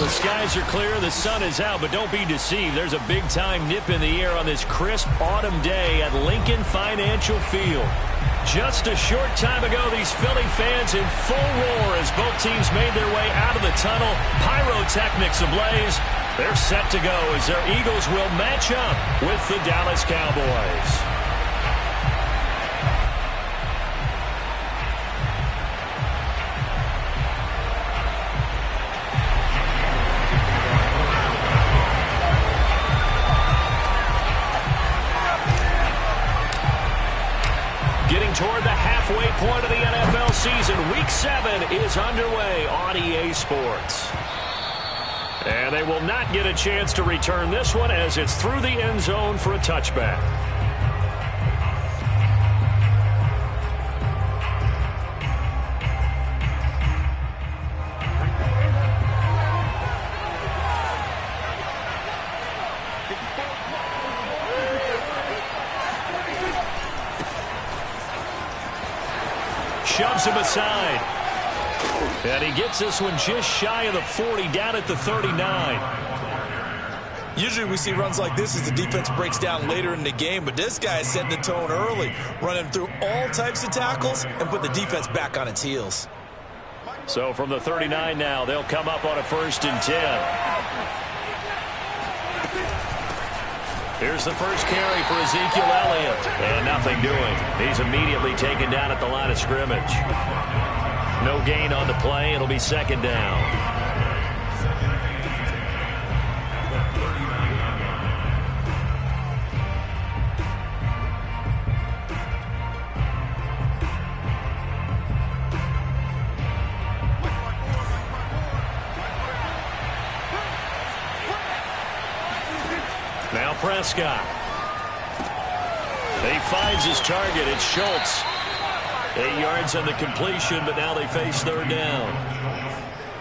The skies are clear, the sun is out, but don't be deceived. There's a big-time nip in the air on this crisp autumn day at Lincoln Financial Field. Just a short time ago, these Philly fans in full roar as both teams made their way out of the tunnel. Pyrotechnics ablaze. They're set to go as their Eagles will match up with the Dallas Cowboys. Toward the halfway point of the NFL season. Week 7 is underway on EA Sports. And they will not get a chance to return this one as it's through the end zone for a touchback. Shoves him aside. And he gets this one just shy of the 40, down at the 39. Usually we see runs like this as the defense breaks down later in the game, but this guy is setting the tone early, running through all types of tackles and put the defense back on its heels. So from the 39 now, they'll come up on a 1st and 10. Here's the first carry for Ezekiel Elliott. And nothing doing. He's immediately taken down at the line of scrimmage. No gain on the play. It'll be 2nd down. Now Prescott. He finds his target. It's Schultz. 8 yards on the completion, but now they face 3rd down.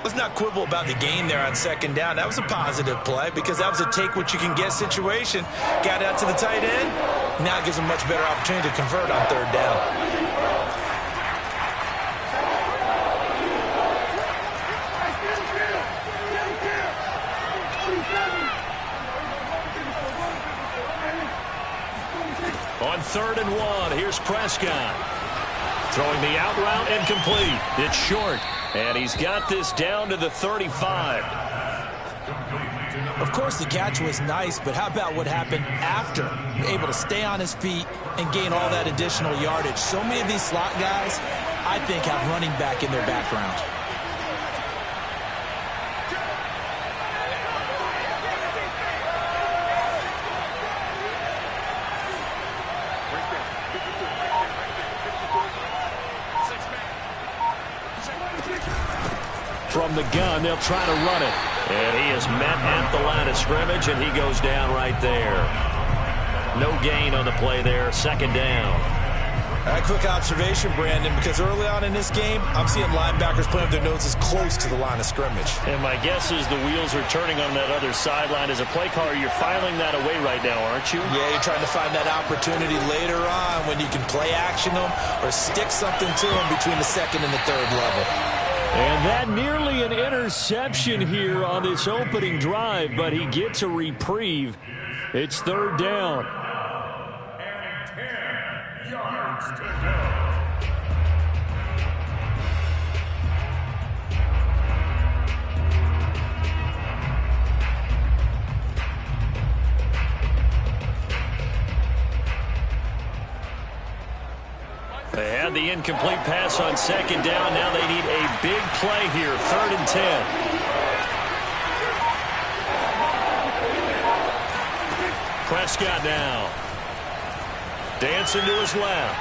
Let's not quibble about the gain there on 2nd down. That was a positive play because that was a take-what-you-can-get situation. Got out to the tight end. Now it gives them a much better opportunity to convert on 3rd down. On 3rd and 1, here's Prescott. Throwing the out route incomplete. It's short. And he's got this down to the 35. Of course, the catch was nice, but how about what happened after? Able to stay on his feet and gain all that additional yardage. So many of these slot guys, I think, have running back in their background. From the gun, they'll try to run it. And he is met at the line of scrimmage, and he goes down right there. No gain on the play there. 2nd down. A quick observation, Brandon, because early on in this game, I'm seeing linebackers playing with their noses close to the line of scrimmage. And my guess is the wheels are turning on that other sideline. As a play caller, you're filing that away right now, aren't you? Yeah, you're trying to find that opportunity later on when you can play action them or stick something to them between the 2nd and the 3rd level. And that nearly an interception here on this opening drive, but he gets a reprieve. It's 3rd down. And 10 yards to go. They had the incomplete pass on 2nd down. Now they need a big play here. 3rd and 10. Prescott now. Dancing to his left.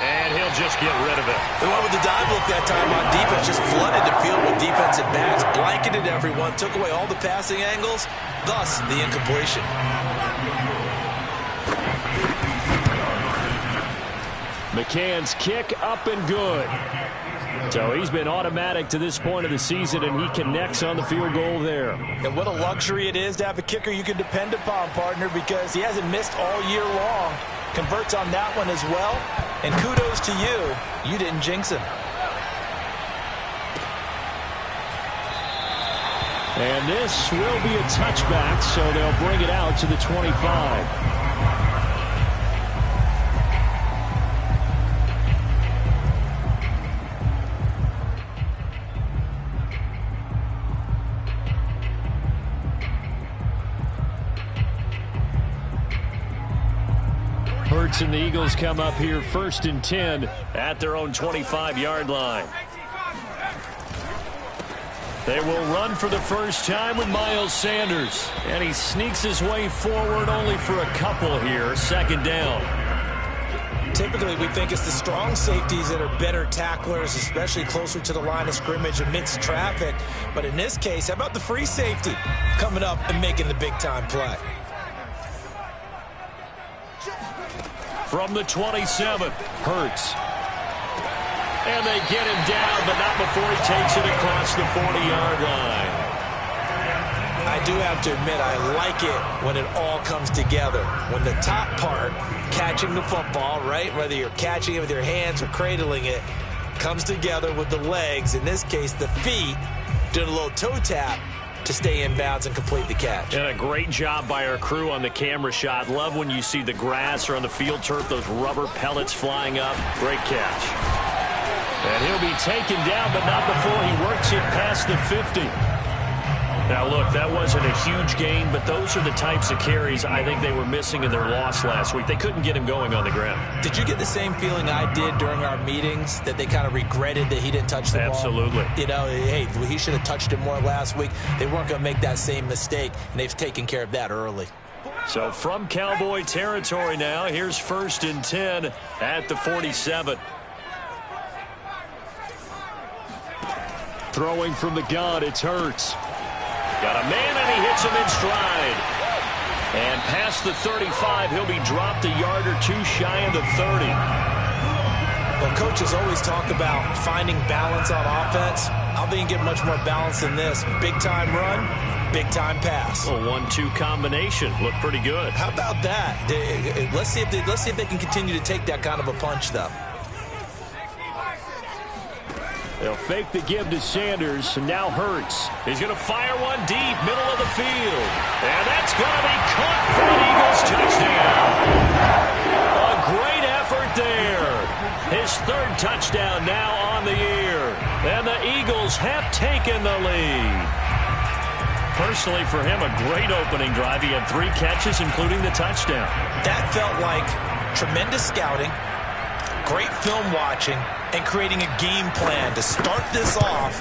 And he'll just get rid of it. The one with the dive look that time on defense just flooded the field with defensive backs, blanketed everyone, took away all the passing angles, thus the incompletion. McCann's kick up and good. So he's been automatic to this point of the season, and he connects on the field goal there. And what a luxury it is to have a kicker you can depend upon, partner, because he hasn't missed all year long. Converts on that one as well. And kudos to you. You didn't jinx him. And this will be a touchback, so they'll bring it out to the 25. Hurts and the Eagles come up here 1st and 10 at their own 25-yard line. They will run for the first time with Miles Sanders. And he sneaks his way forward only for a couple here. 2nd down. Typically, we think it's the strong safeties that are better tacklers, especially closer to the line of scrimmage amidst traffic. But in this case, how about the free safety coming up and making the big-time play? From the 27, Hurts. And they get him down, but not before he takes it across the 40-yard line. I do have to admit, I like it when it all comes together. When the top part, catching the football, right, whether you're catching it with your hands or cradling it, comes together with the legs, in this case the feet, doing a little toe tap to stay in bounds and complete the catch. And a great job by our crew on the camera shot. Love when you see the grass or on the field turf, those rubber pellets flying up. Great catch. And he'll be taken down, but not before he works it past the 50. Now, look, that wasn't a huge gain, but those are the types of carries I think they were missing in their loss last week. They couldn't get him going on the ground. Did you get the same feeling I did during our meetings, that they kind of regretted that he didn't touch the ball? Absolutely. You know, hey, he should have touched it more last week. They weren't going to make that same mistake, and they've taken care of that early. So from Cowboy territory now, here's 1st and 10 at the 47. Throwing from the gun, it's Hurts. Got a man, and he hits him in stride. And past the 35, he'll be dropped a yard or two shy of the 30. Well, coaches always talk about finding balance on offense. I think you get much more balance than this. Big-time run, big-time pass. A 1-2 combination. Looked pretty good. How about that? Let's see if they can continue to take that kind of a punch, though. They'll fake the give to Sanders, and now Hurts. He's going to fire one deep, middle of the field. And that's going to be caught for an Eagles touchdown. A great effort there. His 3rd touchdown now on the year. And the Eagles have taken the lead. Personally, for him, a great opening drive. He had 3 catches, including the touchdown. That felt like tremendous scouting, great film watching, and creating a game plan to start this off,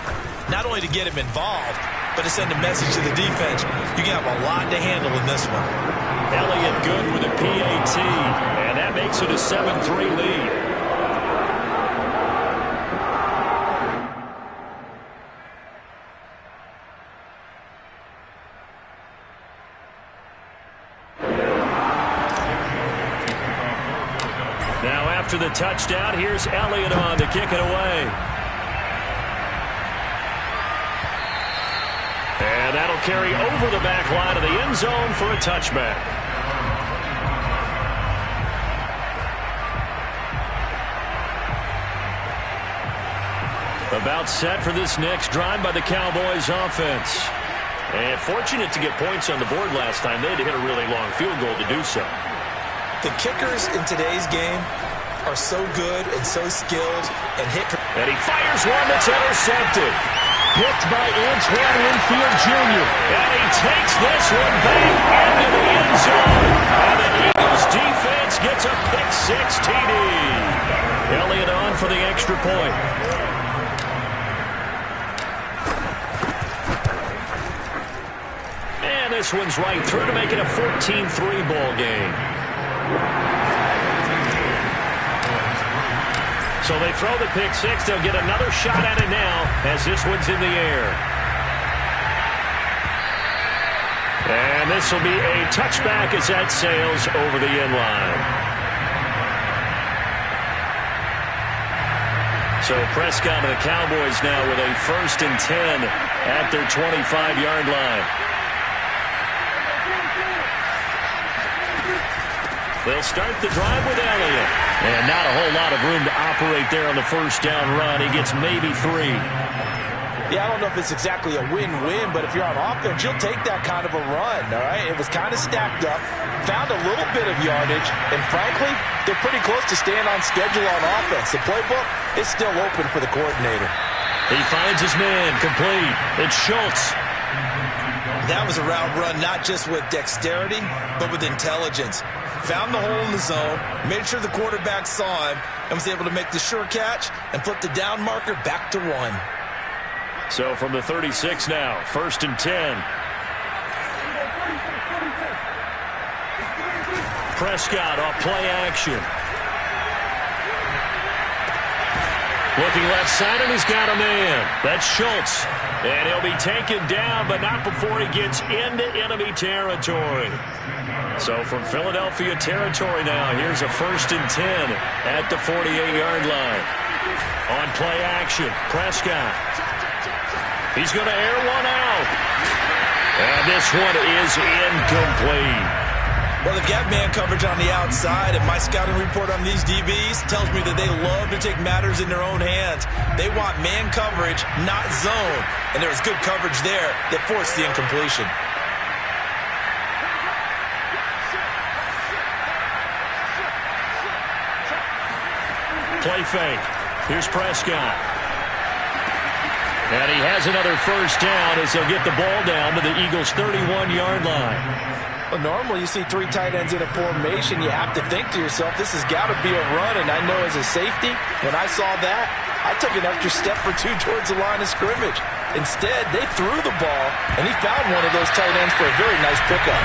not only to get him involved, but to send a message to the defense. You can have a lot to handle in this one. Elliott good with a PAT, and that makes it a 7-3 lead. Now after the touchdown, here's Elliott on to kick it away. And that'll carry over the back line of the end zone for a touchback. About set for this next drive by the Cowboys offense. And fortunate to get points on the board last time. They had to hit a really long field goal to do so. The kickers in today's game are so good and so skilled and hit. And he fires one that's intercepted. Picked by Antoine Winfield Jr. And he takes this one back into the end zone. And the Eagles defense gets a pick-6 TD. Elliott on for the extra point. And this one's right through to make it a 14-3 ball game. So they throw the pick-6. They'll get another shot at it now as this one's in the air. And this will be a touchback as that sails over the end line. So Prescott and the Cowboys now with a 1st and 10 at their 25-yard line. They'll start the drive with Elliott. And not a whole lot of room to operate there on the 1st down run. He gets maybe 3. Yeah, I don't know if it's exactly a win-win, but if you're on offense, you'll take that kind of a run, all right? It was kind of stacked up, found a little bit of yardage, and frankly, they're pretty close to staying on schedule on offense. The playbook is still open for the coordinator. He finds his man, complete. It's Schultz. That was a route run not just with dexterity, but with intelligence. Found the hole in the zone, made sure the quarterback saw him, and was able to make the sure catch and flip the down marker back to 1. So from the 36 now, 1st and 10. Prescott off play action. Looking left side, and he's got a man. That's Schultz. And he'll be taken down, but not before he gets into enemy territory. So from Philadelphia territory now, here's a 1st and 10 at the 48-yard line. On play action, Prescott. He's going to air one out. And this one is incomplete. Well, they've got man coverage on the outside, and my scouting report on these DBs tells me that they love to take matters in their own hands. They want man coverage, not zone. And there was good coverage there that forced the incompletion. Play fake. Here's Prescott. And he has another 1st down as they'll get the ball down to the Eagles' 31-yard line. Well, normally you see 3 tight ends in a formation. You have to think to yourself, this has got to be a run. And I know as a safety, when I saw that, I took an extra step or 2 towards the line of scrimmage. Instead, they threw the ball, and he found one of those tight ends for a very nice pickup.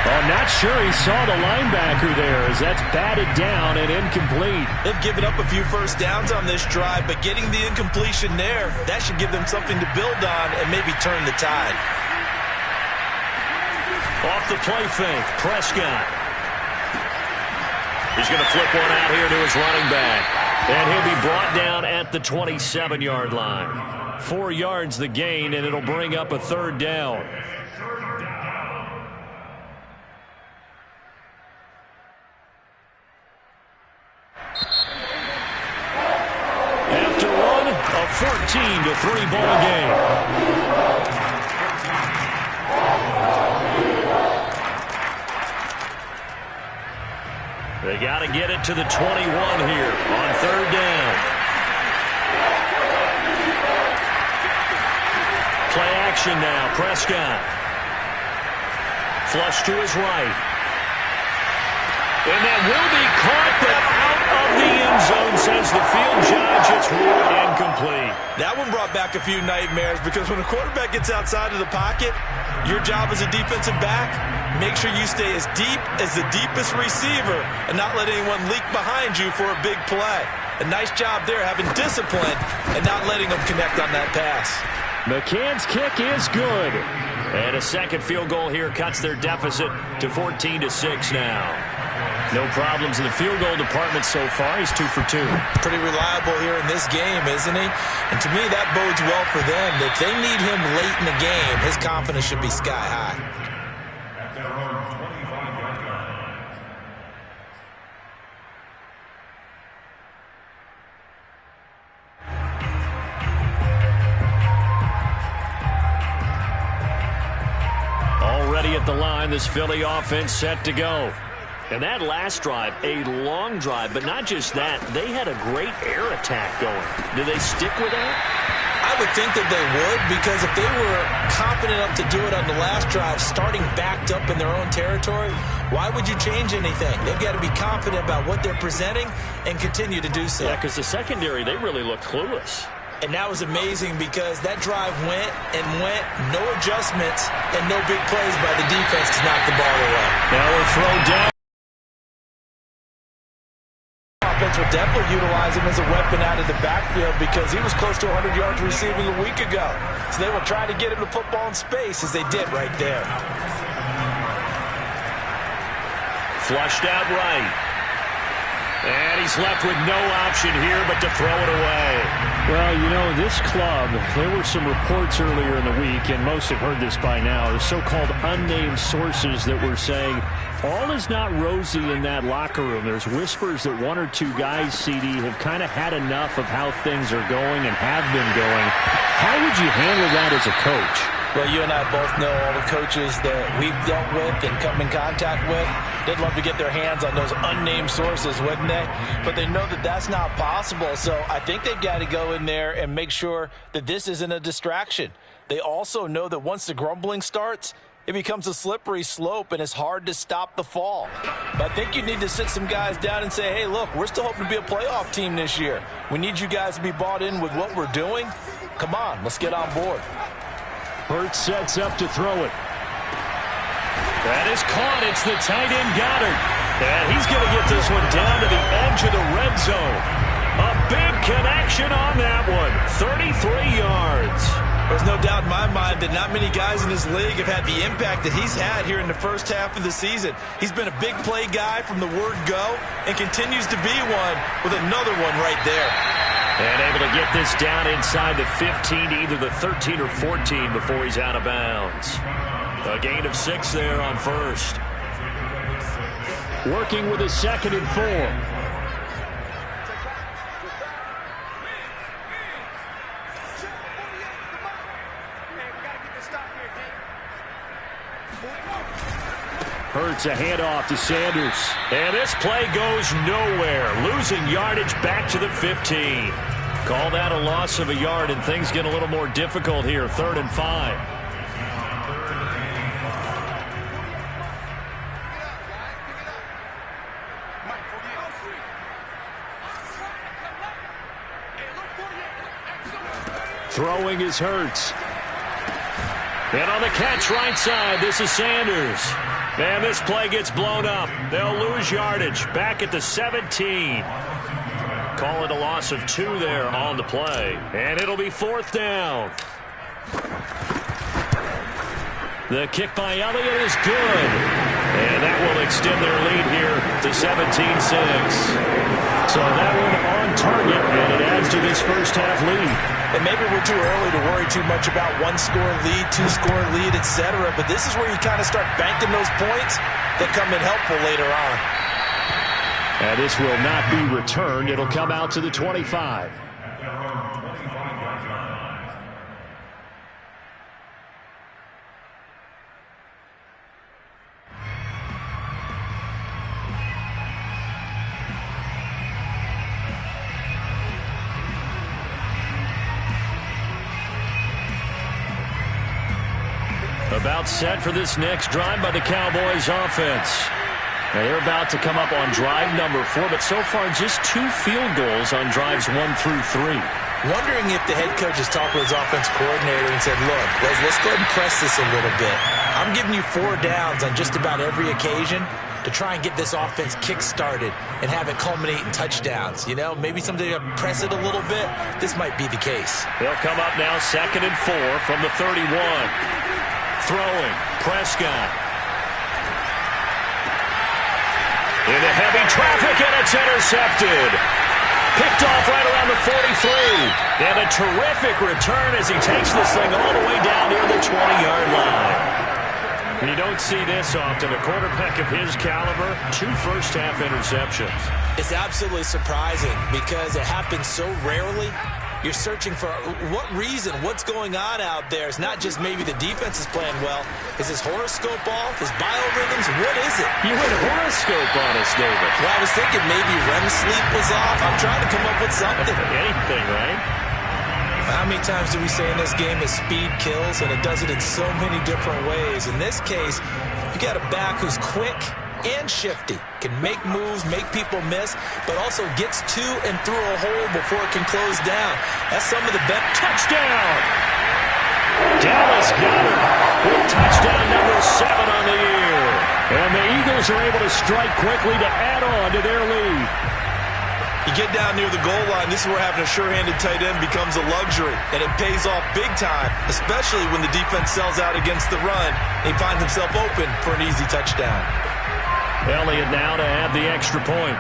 I'm not sure he saw the linebacker there as that's batted down and incomplete. They've given up a few 1st downs on this drive, but getting the incompletion there, that should give them something to build on and maybe turn the tide. Off the play fake, Prescott. He's going to flip one out here to his running back. And he'll be brought down at the 27-yard line. 4 yards the gain, and it'll bring up a 3rd down. After one, a 14-3 ball game. They got to get it to the 21 here on 3rd down. Play action now, Prescott. Flush to his right. And that will be caught, but out of the end zone, says the field judge. It's ruled incomplete. That one brought back a few nightmares because when a quarterback gets outside of the pocket, your job as a defensive back, make sure you stay as deep as the deepest receiver and not let anyone leak behind you for a big play. A nice job there having discipline and not letting them connect on that pass. McCann's kick is good. And a second field goal here cuts their deficit to 14-6 now. No problems in the field goal department so far. He's 2 for 2. Pretty reliable here in this game, isn't he? And to me, that bodes well for them. If they need him late in the game, his confidence should be sky high. Already at the line, this Philly offense set to go. And that last drive, a long drive, but not just that. They had a great air attack going. Do they stick with that? I would think that they would, because if they were confident enough to do it on the last drive, starting backed up in their own territory, why would you change anything? They've got to be confident about what they're presenting and continue to do so. Yeah, because the secondary, they really looked clueless. And that was amazing because that drive went and went, no adjustments, and no big plays by the defense to knock the ball away. Now we're thrown down. Offense will definitely utilize him as a weapon out of the backfield because he was close to 100 yards receiving a week ago. So they will try to get him the football in space as they did right there. Flushed out right. And he's left with no option here but to throw it away. Well, you know, this club, there were some reports earlier in the week, and most have heard this by now, the so-called unnamed sources that were saying All is not rosy in that locker room. There's whispers that one or two guys, CD, have kind of had enough of how things are going and have been going. How would you handle that as a coach? Well, you and I both know all the coaches that we've dealt with and come in contact with. They'd love to get their hands on those unnamed sources, wouldn't they? But they know that that's not possible. So I think they've got to go in there and make sure that this isn't a distraction. They also know that once the grumbling starts, it becomes a slippery slope, and it's hard to stop the fall. But I think you need to sit some guys down and say, hey, look, we're still hoping to be a playoff team this year. We need you guys to be bought in with what we're doing. Come on, let's get on board. Hurts sets up to throw it. That is caught. It's the tight end Goddard. And he's going to get this one down to the edge of the red zone. A big connection on that one. 33 yards. There's no doubt in my mind that not many guys in this league have had the impact that he's had here in the first half of the season. He's been a big play guy from the word go and continues to be one with another one right there. And able to get this down inside the 15, either the 13 or 14 before he's out of bounds. A gain of 6 there on first. Working with a 2nd and 4. Hurts a handoff to Sanders. And this play goes nowhere. Losing yardage back to the 15. Call that a loss of a yard, and things get a little more difficult here. 3rd and 5. Throwing is Hurts. And on the catch right side, this is Sanders. And this play gets blown up. They'll lose yardage back at the 17. Call it a loss of 2 there on the play. And it'll be 4th down. The kick by Elliott is good. And that will extend their lead here to 17-6. So that one on target, and it adds to this first half lead. And maybe we're too early to worry too much about 1-score lead, 2-score lead, etc. But this is where you kind of start banking those points that come in helpful later on. And this will not be returned. It'll come out to the 25. About set for this next drive by the Cowboys offense. Now they're about to come up on drive number 4, but so far just 2 field goals on drives 1 through 3. Wondering if the head coach has talked with his offense coordinator and said, look, let's go ahead and press this a little bit. I'm giving you 4 downs on just about every occasion to try and get this offense kick-started and have it culminate in touchdowns. You know, maybe someday to press it a little bit. This might be the case. They'll come up now 2nd and 4 from the 31. Throwing, Prescott. Into heavy traffic, and it's intercepted. Picked off right around the 43. And a terrific return as he takes this thing all the way down near the 20-yard line. You don't see this often. A quarterback of his caliber, 2 first-half interceptions. It's absolutely surprising because it happens so rarely. You're searching for what reason, what's going on out there. It's not just maybe the defense is playing well. Is his horoscope off? His biorhythms? What is it? You had a horoscope on us, David. Well, I was thinking maybe REM sleep was off. I'm trying to come up with something. Anything, right? How many times do we say in this game that speed kills, and it does it in so many different ways? In this case, you got a back who's quick and shifty, can make moves, make people miss, but also gets to and through a hole before it can close down. That's some of the best. Touchdown! Dallas Goddard with touchdown number 7 on the year. And the Eagles are able to strike quickly to add on to their lead. You get down near the goal line, this is where having a sure-handed tight end becomes a luxury, and it pays off big time, especially when the defense sells out against the run. He finds himself open for an easy touchdown. Elliott now to add the extra point.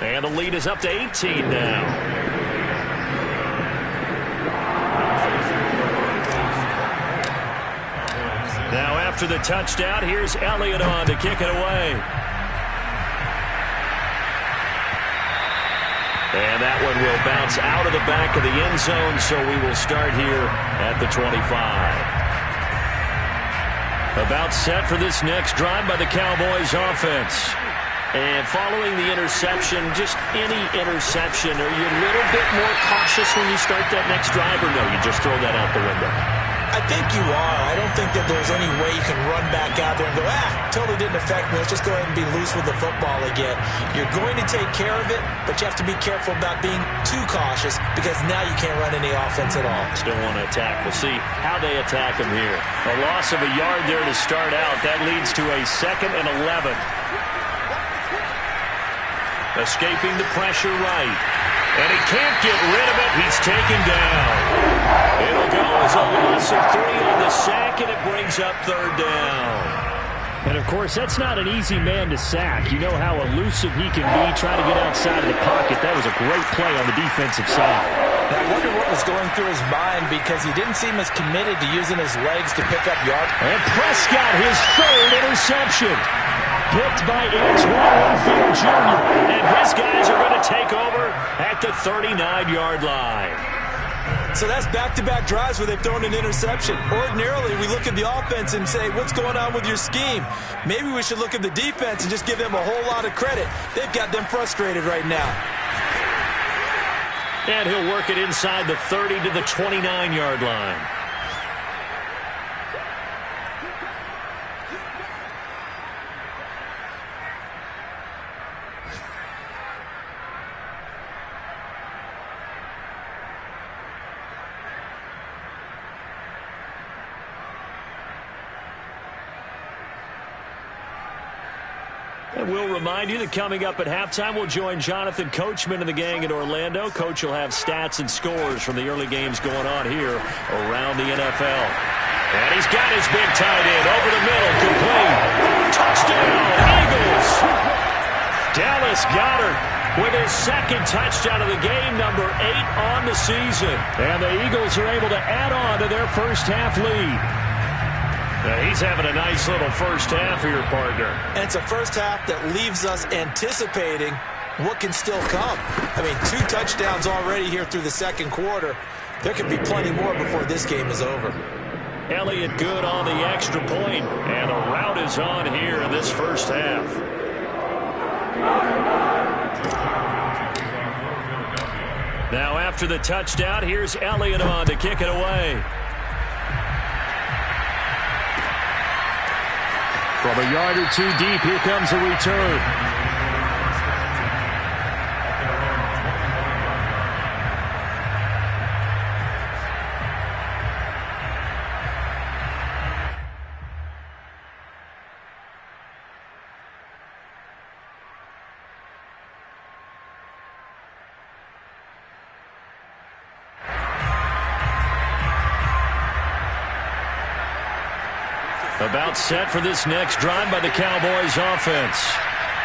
And the lead is up to 18 now. After the touchdown, here's Elliott on to kick it away. And that one will bounce out of the back of the end zone, so we will start here at the 25. About set for this next drive by the Cowboys offense. And following the interception, just any interception, are you a little bit more cautious when you start that next drive, or no, you just throw that out the window? I think you are. I don't think that there's any way you can run back out there and go, totally didn't affect me. Let's just go ahead and be loose with the football again. You're going to take care of it, but you have to be careful about being too cautious because now you can't run any offense at all. Still want to attack. We'll see how they attack him here. A loss of a yard there to start out. That leads to a 2nd and 11. Escaping the pressure right. And he can't get rid of it. He's taken down. It'll go as a loss of 3 on the sack, and it brings up 3rd down. And, of course, that's not an easy man to sack. You know how elusive he can be, trying to get outside of the pocket. That was a great play on the defensive side. I wonder what was going through his mind because he didn't seem as committed to using his legs to pick up yards. And Prescott, his 3rd interception. Picked by Antoine Winfield Jr. And his guys are going to take over at the 39-yard line. So that's back-to-back drives where they've thrown an interception. Ordinarily, we look at the offense and say, what's going on with your scheme? Maybe we should look at the defense and just give them a whole lot of credit. They've got them frustrated right now. And he'll work it inside the 30 to the 29-yard line. And we'll remind you that coming up at halftime, we'll join Jonathan Coachman and the gang in Orlando. Coach will have stats and scores from the early games going on here around the NFL. And he's got his big tight end over the middle, complete. Touchdown, Eagles! Dallas Goedert with his 2nd touchdown of the game, number 8 on the season. And the Eagles are able to add on to their first half lead. He's having a nice little first half here, partner. And it's a first half that leaves us anticipating what can still come. I mean, 2 touchdowns already here through the 2nd quarter. There could be plenty more before this game is over. Elliott good on the extra point, and a rout is on here in this first half. Now after the touchdown, here's Elliott on to kick it away. From a yard or 2 deep, here comes a return. About set for this next drive by the Cowboys offense.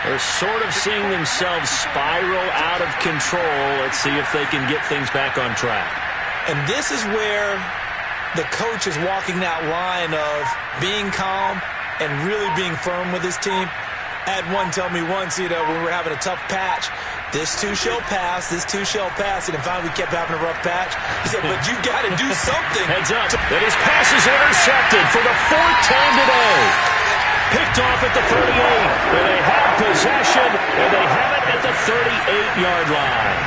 They're sort of seeing themselves spiral out of control. Let's see if they can get things back on track. And this is where the coach is walking that line of being calm and really being firm with his team. I had one tell me once, when we were having a tough patch, this too shall pass, this too shall pass, and then finally we kept having a rough patch. He said, but you got to do something. Heads up. And his pass is intercepted for the 4th time today. Picked off at the 38. And they have possession, and they have it at the 38-yard line.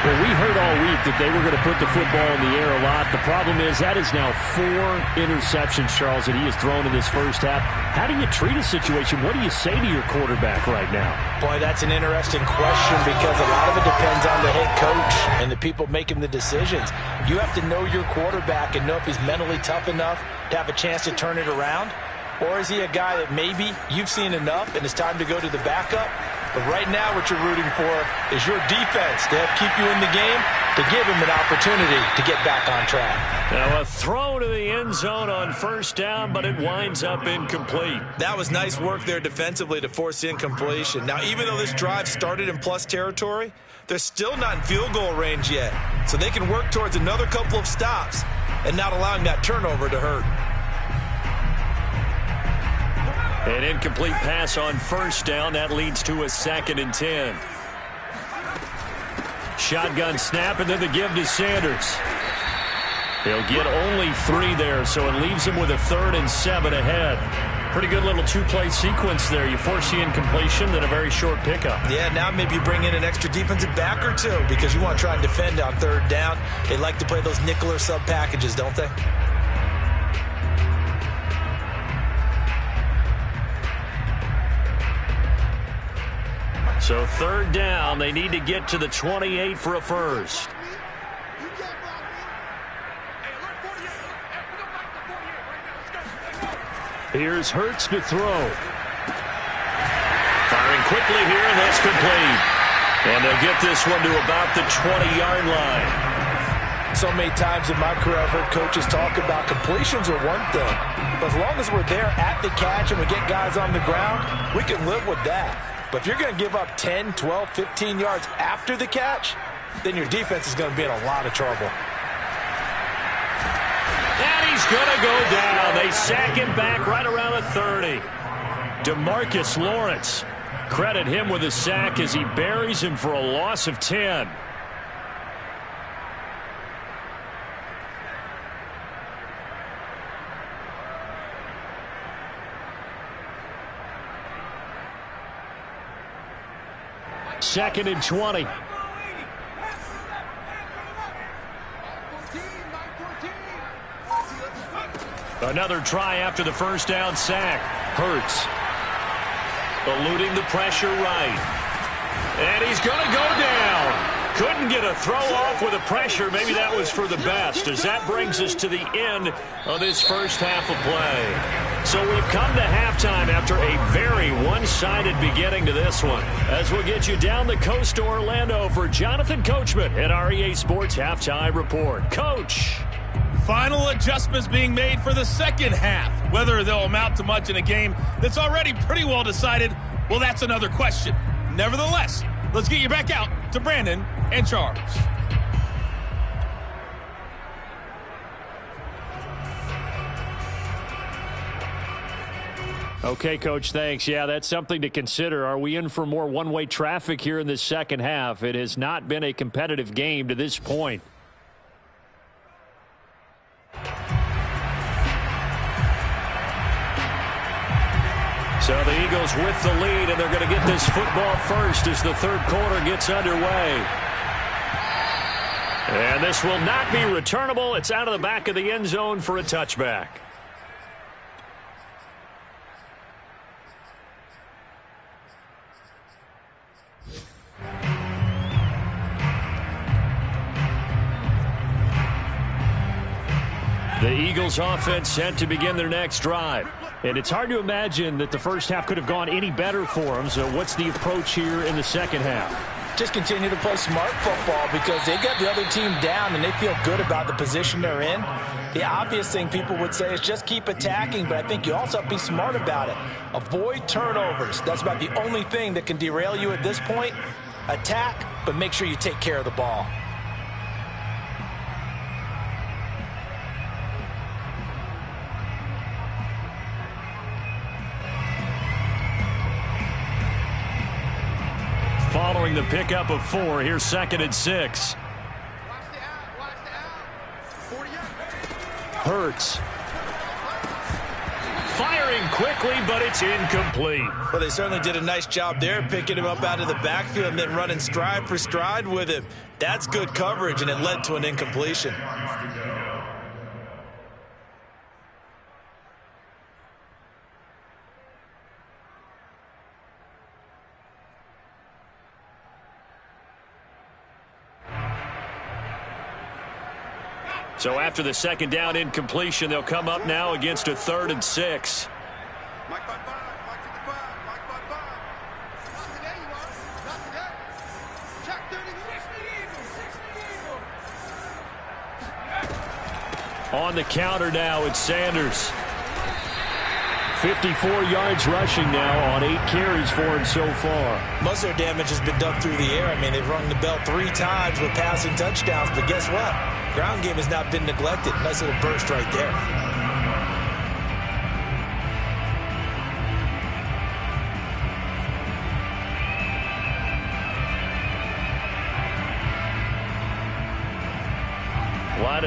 Well, we heard all week that they were going to put the football in the air a lot. The problem is that is now 4 interceptions, Charles, that he has thrown in this first half. How do you treat a situation? What do you say to your quarterback right now? Boy, that's an interesting question because a lot of it depends on the head coach and the people making the decisions. You have to know your quarterback and know if he's mentally tough enough to have a chance to turn it around. Or is he a guy that maybe you've seen enough and it's time to go to the backup? But right now what you're rooting for is your defense to help keep you in the game, to give him an opportunity to get back on track. Now a throw to the end zone on first down, but it winds up incomplete. That was nice work there defensively to force incompletion. Now even though this drive started in plus territory, they're still not in field goal range yet. So they can work towards another couple of stops and not allowing that turnover to hurt. An incomplete pass on first down. That leads to a 2nd and 10. Shotgun snap, and then the give to Sanders. He'll get only 3 there, so it leaves him with a 3rd and 7 ahead. Pretty good little 2-play sequence there. You force the incompletion, then a very short pickup. Yeah, now maybe you bring in an extra defensive back or 2 because you want to try and defend on 3rd down. They like to play those nickel or sub packages, don't they? So 3rd down, they need to get to the 28 for a first. Here's Hurts to throw. Firing quickly here, and that's complete. And they'll get this one to about the 20-yard line. So many times in my career, I've heard coaches talk about completions are one thing. But as long as we're there at the catch and we get guys on the ground, we can live with that. But if you're going to give up 10, 12, 15 yards after the catch, then your defense is going to be in a lot of trouble. And he's going to go down. They sack him back right around the 30. DeMarcus Lawrence. Credit him with a sack as he buries him for a loss of 10. Second and 20. Another try after the first down sack. Hurts eluding the pressure right. And he's going to go down. Couldn't get a throw off with the pressure. Maybe that was for the best, as that brings us to the end of this first half of play. So we've come to halftime after a very one-sided beginning to this one. As we'll get you down the coast to Orlando for Jonathan Coachman at our EA Sports Halftime Report. Coach. Final adjustments being made for the second half. Whether they'll amount to much in a game that's already pretty well decided, well, that's another question. Nevertheless, let's get you back out to Brandon and Charles. Okay, Coach, thanks. Yeah, that's something to consider. Are we in for more one-way traffic here in this second half? It has not been a competitive game to this point. So the Eagles with the lead, and they're going to get this football first as the third quarter gets underway. And this will not be returnable. It's out of the back of the end zone for a touchback. The Eagles offense set to begin their next drive. And it's hard to imagine that the first half could have gone any better for them. So what's the approach here in the second half? Just continue to play smart football because they got the other team down and they feel good about the position they're in. The obvious thing people would say is just keep attacking, but I think you also have to be smart about it. Avoid turnovers. That's about the only thing that can derail you at this point. Attack, but make sure you take care of the ball. Following the pickup of 4, here's 2nd and 6. Hurts. Firing quickly, but it's incomplete. Well, they certainly did a nice job there, picking him up out of the backfield and then running stride for stride with him. That's good coverage, and it led to an incompletion. So after the second down incompletion, they'll come up now against a 3rd and 6. On the counter now, it's Sanders. 54 yards rushing now on 8 carries for him so far. Most of their damage has been done through the air. I mean, they've rung the bell 3 times with passing touchdowns, but guess what? Ground game has not been neglected. Nice little burst right there.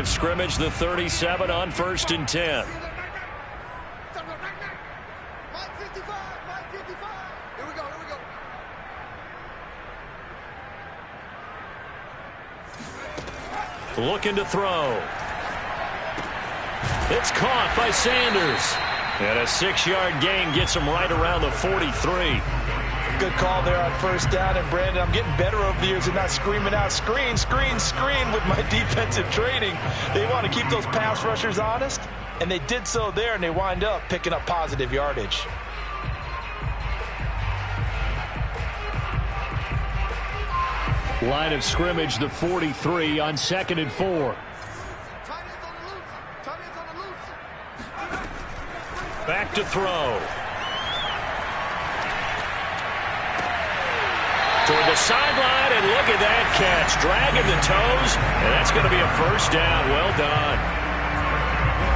of scrimmage, the 37 on 1st and 10. Looking to throw. It's caught by Sanders. And a 6-yard gain gets him right around the 43. Good call there on 1st down. And, Brandon, I'm getting better over the years and not screaming out, screen, screen, screen with my defensive training. They want to keep those pass rushers honest, and they did so there, and they wind up picking up positive yardage. Line of scrimmage, the 43 on 2nd and 4. Back to throw. Toward the sideline, and look at that catch. Dragging the toes, and that's going to be a 1st down. Well done.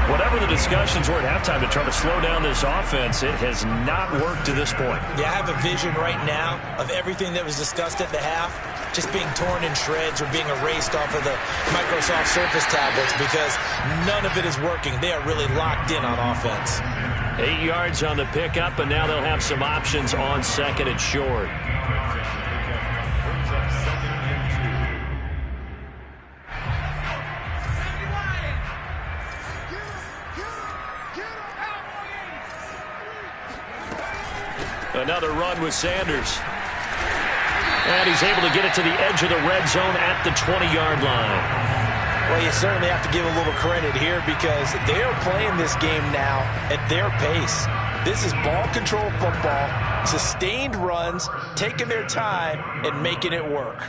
Whatever the discussions were at halftime to try to slow down this offense, it has not worked to this point. Yeah, I have a vision right now of everything that was discussed at the half just being torn in shreds or being erased off of the Microsoft Surface tablets because none of it is working. They are really locked in on offense. 8 yards on the pickup, and now they'll have some options on 2nd and short. Another run with Sanders. And he's able to get it to the edge of the red zone at the 20-yard line. Well, you certainly have to give a little credit here because they are playing this game now at their pace. This is ball control football, sustained runs, taking their time, and making it work.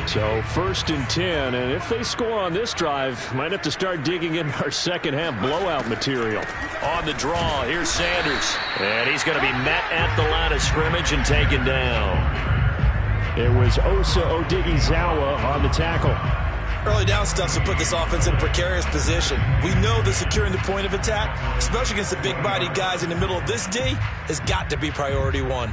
So 1st and 10, and if they score on this drive, might have to start digging in our second-half blowout material. On the draw, here's Sanders. And he's going to be met at the line of scrimmage and taken down. It was Osa Odighizuwa on the tackle. Early down stuff will put this offense in a precarious position. We know that securing the point of attack, especially against the big-bodied guys in the middle of this D, has got to be priority one.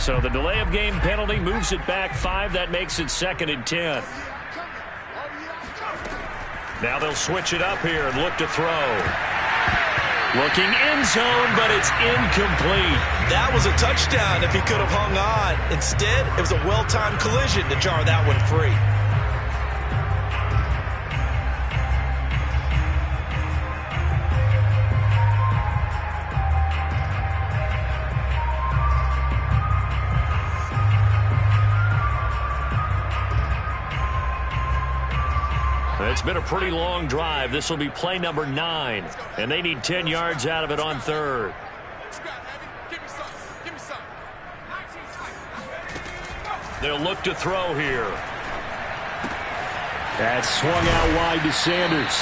So the delay of game penalty moves it back 5. That makes it 2nd and 10. Now they'll switch it up here and look to throw. Looking end zone, but it's incomplete. That was a touchdown if he could have hung on. Instead, it was a well-timed collision to jar that one free. It's been a pretty long drive. This will be play number 9, and they need 10 yards out of it on 3rd. They'll look to throw here. That's swung out wide to Sanders.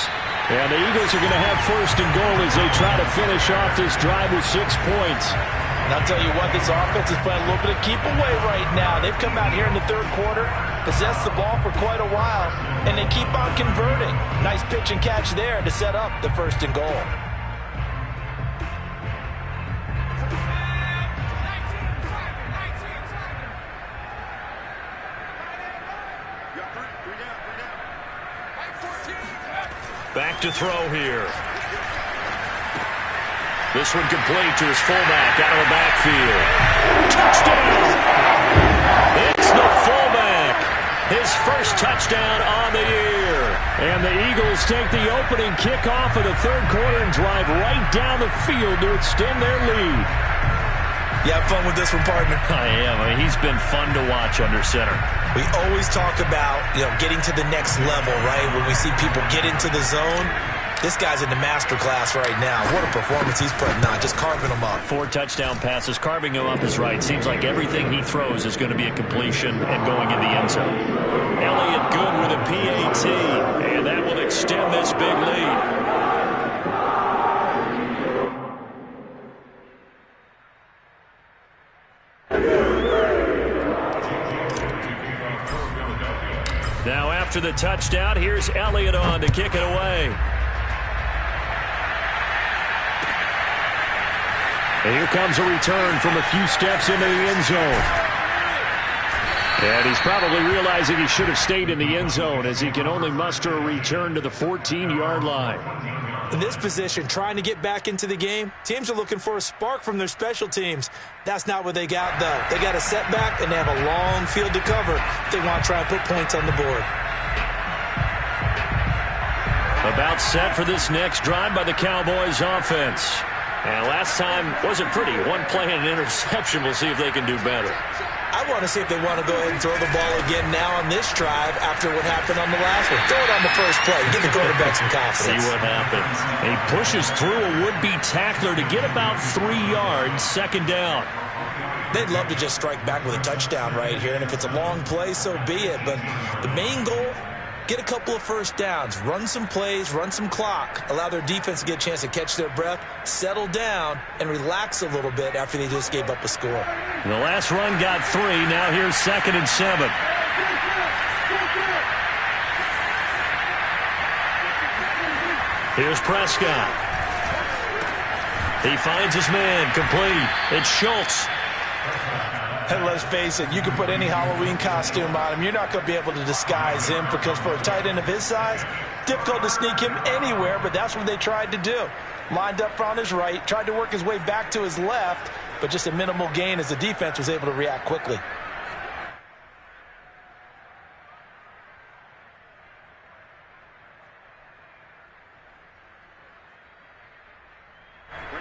And the Eagles are going to have 1st and goal as they try to finish off this drive with 6 points. And I'll tell you what, this offense is playing a little bit of keep away right now. They've come out here in the 3rd quarter, possessed the ball for quite a while, and they keep on converting. Nice pitch and catch there to set up the 1st and goal. Back to throw here. This one complete to his fullback out of the backfield. Touchdown! It's the fullback. His first touchdown on the year. And the Eagles take the opening kickoff of the 3rd quarter and drive right down the field to extend their lead. You have fun with this one, partner? I am. I mean, he's been fun to watch under center. We always talk about, getting to the next level, right? When we see people get into the zone, this guy's in the master class right now. What a performance he's putting on, just carving them up. 4 touchdown passes. Carving him up is right. Seems like everything he throws is going to be a completion and going in the end zone. Elliott good with a PAT, and that will extend this big lead. Now after the touchdown, here's Elliott on to kick it away. And here comes a return from a few steps into the end zone. And he's probably realizing he should have stayed in the end zone as he can only muster a return to the 14-yard line. In this position, trying to get back into the game, teams are looking for a spark from their special teams. That's not what they got, though. They got a setback, and they have a long field to cover if they want to try and put points on the board. About set for this next drive by the Cowboys offense. And last time wasn't pretty. One play and an interception. We'll see if they can do better. I want to see if they want to go ahead and throw the ball again now on this drive after what happened on the last one. Throw it on the first play. Give the quarterback some confidence. See what happens. And he pushes through a would-be tackler to get about 3 yards, 2nd down. They'd love to just strike back with a touchdown right here, and if it's a long play, so be it. But the main goal, get a couple of 1st downs, run some plays, run some clock, allow their defense to get a chance to catch their breath, settle down, and relax a little bit after they just gave up a score. The last run got 3. Now here's 2nd and 7. Here's Prescott. He finds his man, complete. It's Schultz. And let's face it, you can put any Halloween costume on him. You're not going to be able to disguise him because for a tight end of his size, difficult to sneak him anywhere, but that's what they tried to do. Lined up on his right, tried to work his way back to his left, but just a minimal gain as the defense was able to react quickly.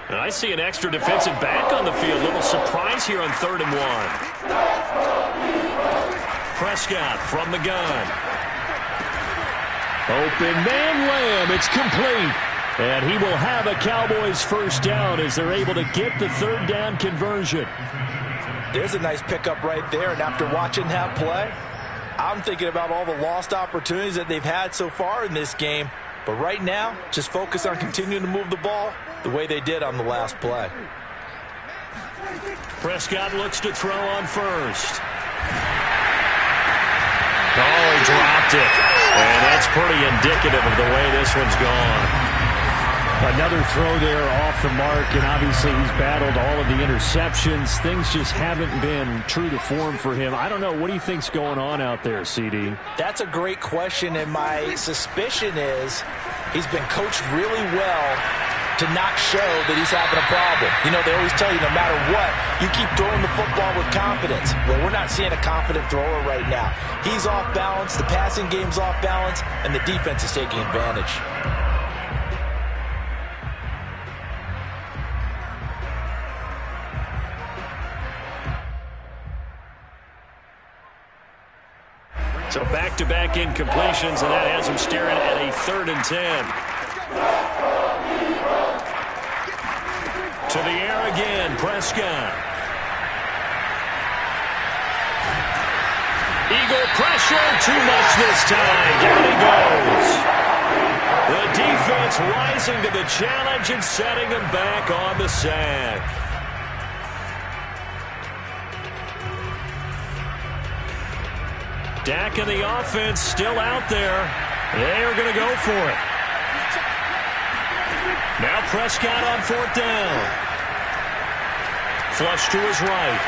And I see an extra defensive back on the field. Little surprise here on 3rd and 1. Prescott from the gun. Open man Lamb. It's complete. And he will have a Cowboys 1st down as they're able to get the 3rd down conversion. There's a nice pickup right there. And after watching that play, I'm thinking about all the lost opportunities that they've had so far in this game. But right now, just focus on continuing to move the ball the way they did on the last play. Prescott looks to throw on 1st. Oh, he dropped it. And that's pretty indicative of the way this one's gone. Another throw there off the mark, and obviously he's battled all of the interceptions. Things just haven't been true to form for him. I don't know. What do you think's going on out there, CD? That's a great question, and my suspicion is he's been coached really well to not show that he's having a problem. You know, they always tell you no matter what, you keep throwing the football with confidence. Well, we're not seeing a confident thrower right now. He's off balance, the passing game's off balance, and the defense is taking advantage. So back-to-back incompletions, and that has him staring at a 3rd and 10. To the air again, Prescott. Eagle pressure, too much this time. Down he goes. The defense rising to the challenge and setting him back on the sack. Dak and the offense still out there. They are going to go for it. Now Prescott on 4th down. Flush to his right.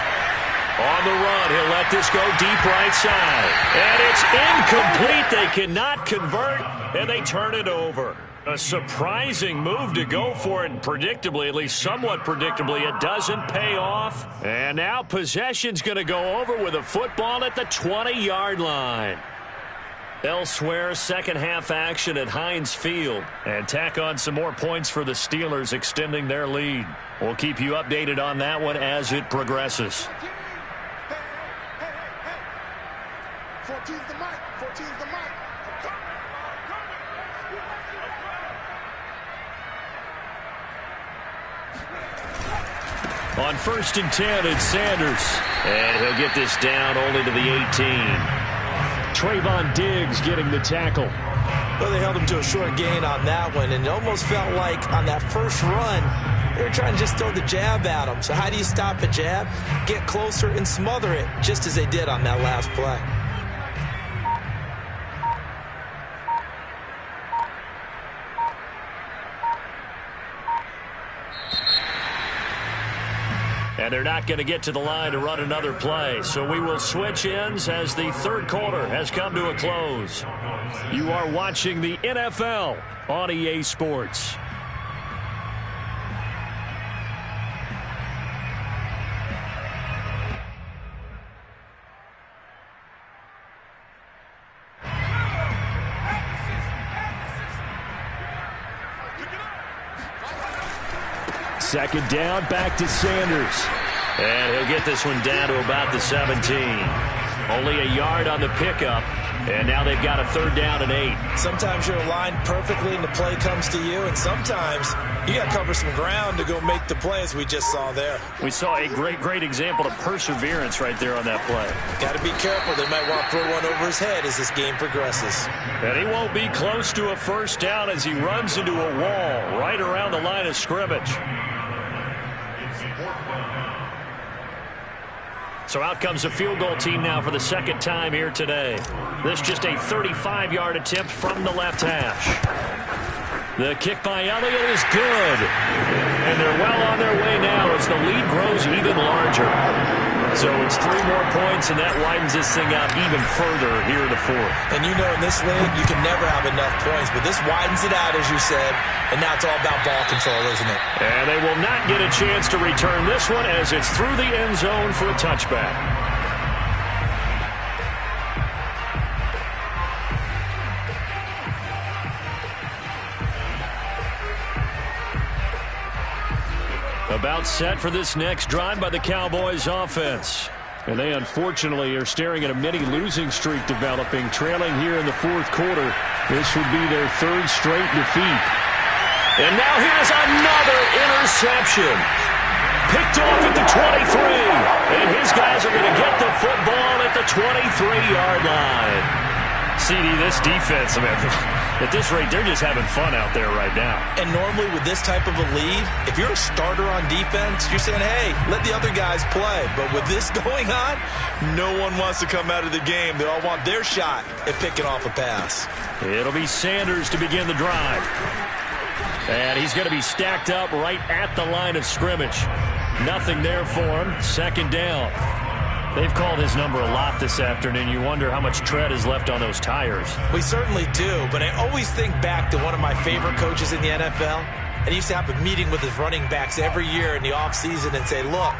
On the run, he'll let this go deep right side. And it's incomplete. They cannot convert, and they turn it over. A surprising move to go for it, and predictably, at least somewhat predictably, it doesn't pay off. And now possession's going to go over with a football at the 20-yard line. Elsewhere, second half action at Heinz Field. And tack on some more points for the Steelers, extending their lead. We'll keep you updated on that one as it progresses. 14's the mic. 14's the mic. On 1st and 10, it's Sanders. And he'll get this down only to the 18. Trayvon Diggs getting the tackle. Well, they held him to a short gain on that one, and it almost felt like on that first run, they were trying to just throw the jab at him. So how do you stop a jab? Get closer and smother it, just as they did on that last play. And they're not going to get to the line to run another play. So we will switch ends as the 3rd quarter has come to a close. You are watching the NFL on EA Sports. Second down, back to Sanders. And he'll get this one down to about the 17. Only a yard on the pickup. And now they've got a 3rd down and 8. Sometimes you're aligned perfectly and the play comes to you, and sometimes you got to cover some ground to go make the play, as we just saw there. We saw a great example of perseverance right there on that play. Got to be careful. They might want to throw one over his head as this game progresses. And he won't be close to a 1st down as he runs into a wall right around the line of scrimmage. So out comes a field goal team now for the 2nd time here today. This just a 35-yard attempt from the left hash. The kick by Elliott is good. And they're well on their way now as the lead grows even larger. So it's 3 more points, and that widens this thing out even further here in the 4th. And you know in this league, you can never have enough points, but this widens it out, as you said, and now it's all about ball control, isn't it? And they will not get a chance to return this one as it's through the end zone for a touchback. About set for this next drive by the Cowboys offense. And they unfortunately are staring at a mini losing streak developing, trailing here in the 4th quarter. This would be their 3rd straight defeat. And now here's another interception. Picked off at the 23. And his guys are going to get the football at the 23-yard line. CD, this defense, I mean, at this rate, they're just having fun out there right now. And normally with this type of a lead, if you're a starter on defense, you're saying, hey, let the other guys play. But with this going on, no one wants to come out of the game. They all want their shot at picking off a pass. It'll be Sanders to begin the drive. And he's going to be stacked up right at the line of scrimmage. Nothing there for him. Second down. They've called his number a lot this afternoon. You wonder how much tread is left on those tires. We certainly do, but I always think back to one of my favorite coaches in the NFL. And he used to have a meeting with his running backs every year in the offseason and say, look,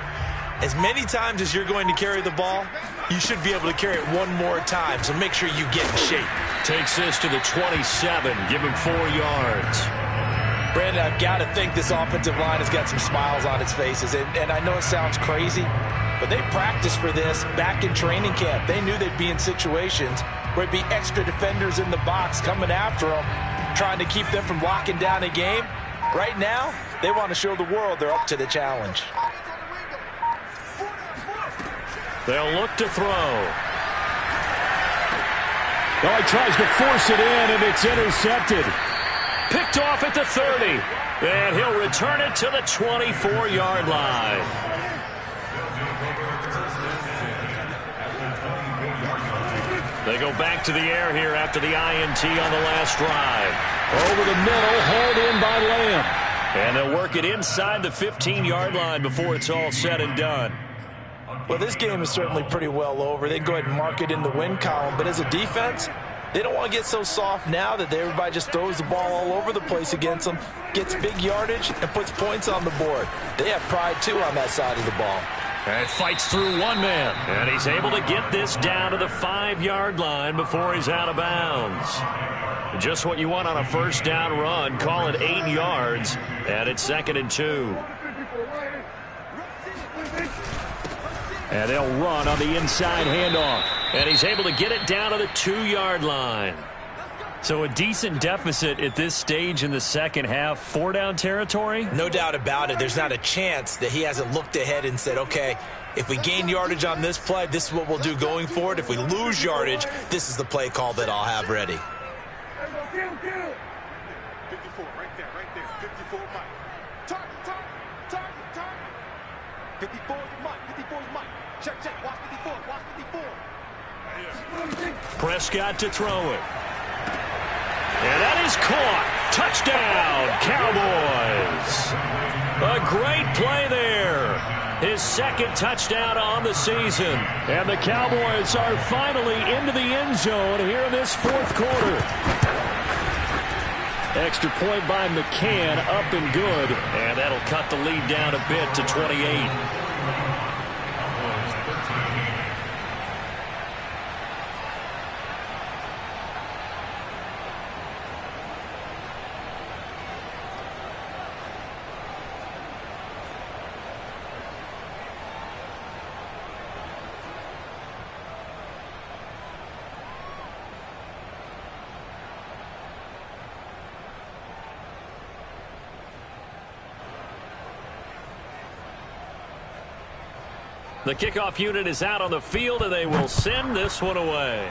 as many times as you're going to carry the ball, you should be able to carry it one more time, so make sure you get in shape. Takes this to the 27, give him 4 yards. Brandon, I've got to think this offensive line has got some smiles on its faces. And I know it sounds crazy, but they practiced for this back in training camp. They knew they'd be in situations where it'd be extra defenders in the box coming after them, trying to keep them from locking down a game. Right now, they want to show the world they're up to the challenge. They'll look to throw. Oh, he tries to force it in, and it's intercepted. Picked off at the 30. And he'll return it to the 24-yard line. They go back to the air here after the INT on the last drive. Over the middle, hauled in by Lamb. And they'll work it inside the 15-yard line before it's all said and done. Well, this game is certainly pretty well over. They can go ahead and mark it in the win column. But as a defense, they don't want to get so soft now that everybody just throws the ball all over the place against them, gets big yardage, and puts points on the board. They have pride, too, on that side of the ball. And fights through one man. And he's able to get this down to the 5-yard line before he's out of bounds. Just what you want on a first down run. Call it 8 yards. And it's 2nd and 2. And they'll run on the inside handoff. And he's able to get it down to the 2-yard line. So a decent deficit at this stage in the second half. 4-down territory? No doubt about it. There's not a chance that he hasn't looked ahead and said, okay, if we gain yardage on this play, this is what we'll do going forward. If we lose yardage, this is the play call that I'll have ready. 54, right there, 54 Mike. Target. 54 is Mike, 54 is Mike. Check, watch 54, watch 54. Prescott to throw it. And that is caught. Touchdown, Cowboys. A great play there. His second touchdown on the season. And the Cowboys are finally into the end zone here in this fourth quarter. Extra point by McCann, up and good. And that'll cut the lead down a bit to 28. The kickoff unit is out on the field, and they will send this one away.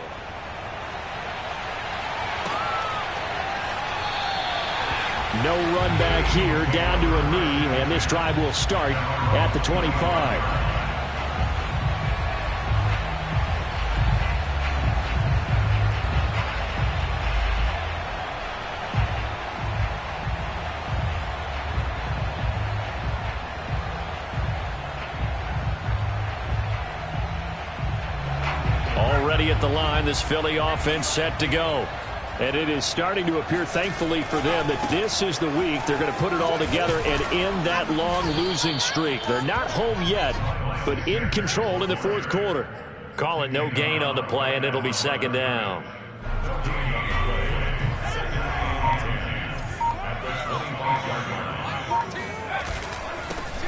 No run back here, down to a knee, and this drive will start at the 25. At the line, this Philly offense set to go. And it is starting to appear, thankfully for them, that this is the week they're going to put it all together and end that long losing streak. They're not home yet, but in control in the fourth quarter. Call it no gain on the play, and it'll be 2nd down.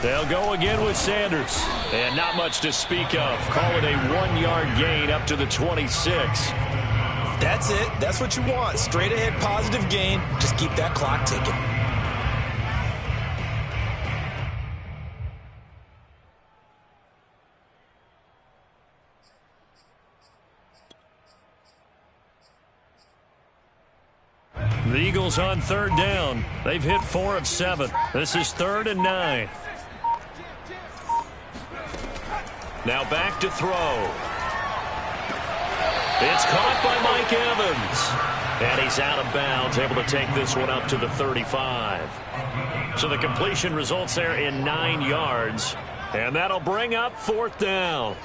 They'll go again with Sanders. And not much to speak of. Call it a 1-yard gain up to the 26. That's it. That's what you want. Straight ahead positive gain. Just keep that clock ticking. The Eagles on 3rd down. They've hit 4 of 7. This is 3rd and 9. Now back to throw. It's caught by Mike Evans. And he's out of bounds, able to take this one up to the 35. So the completion results there in 9 yards. And that'll bring up 4th down.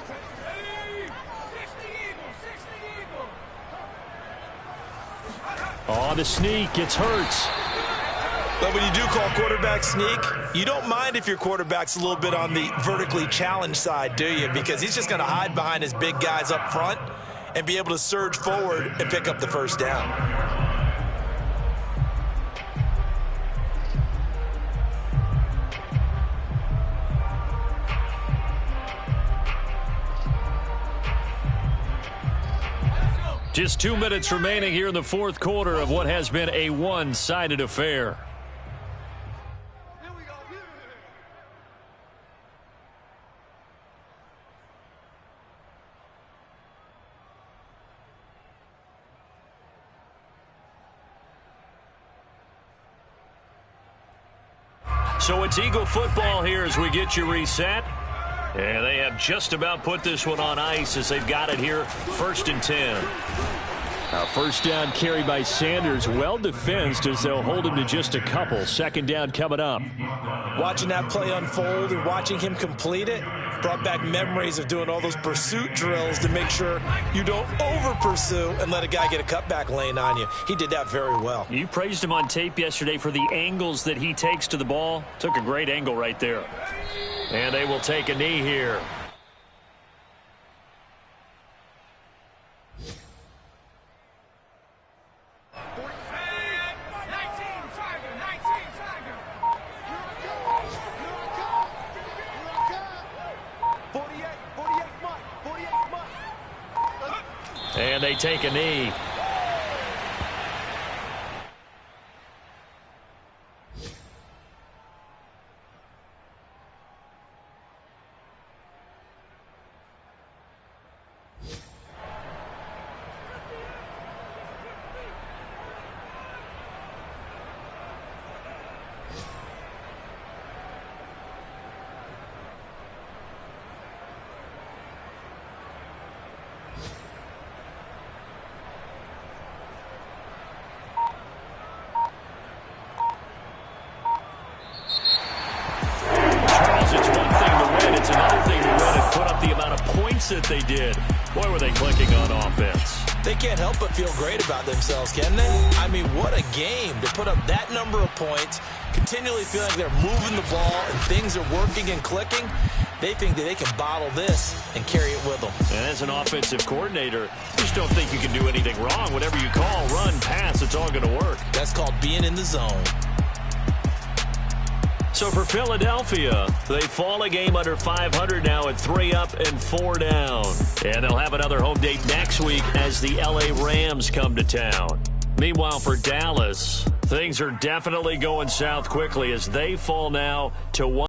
Oh, the sneak. It's Hurts. But when you do call quarterback sneak, you don't mind if your quarterback's a little bit on the vertically challenged side, do you? Because he's just going to hide behind his big guys up front and be able to surge forward and pick up the first down. Just 2 minutes remaining here in the 4th quarter of what has been a one-sided affair. So it's Eagle football here as we get you reset. And they have just about put this one on ice as they've got it here, 1st and 10. First down carry by Sanders, well defensed as they'll hold him to just a couple. 2nd down coming up. Watching that play unfold and watching him complete it brought back memories of doing all those pursuit drills to make sure you don't over-pursue and let a guy get a cutback lane on you. He did that very well. You praised him on tape yesterday for the angles that he takes to the ball. Took a great angle right there. And they will take a knee here. And they take a knee. That they did. Boy, were they clicking on offense. They can't help but feel great about themselves, can they? I mean, what a game to put up that number of points, continually feeling like they're moving the ball and things are working and clicking. They think that they can bottle this and carry it with them. And as an offensive coordinator, you just don't think you can do anything wrong. Whatever you call, run, pass, it's all going to work. That's called being in the zone. So for Philadelphia, they fall a game under 500 now at 3 up and 4 down. And they'll have another home date next week as the LA Rams come to town. Meanwhile, for Dallas, things are definitely going south quickly as they fall now to 1.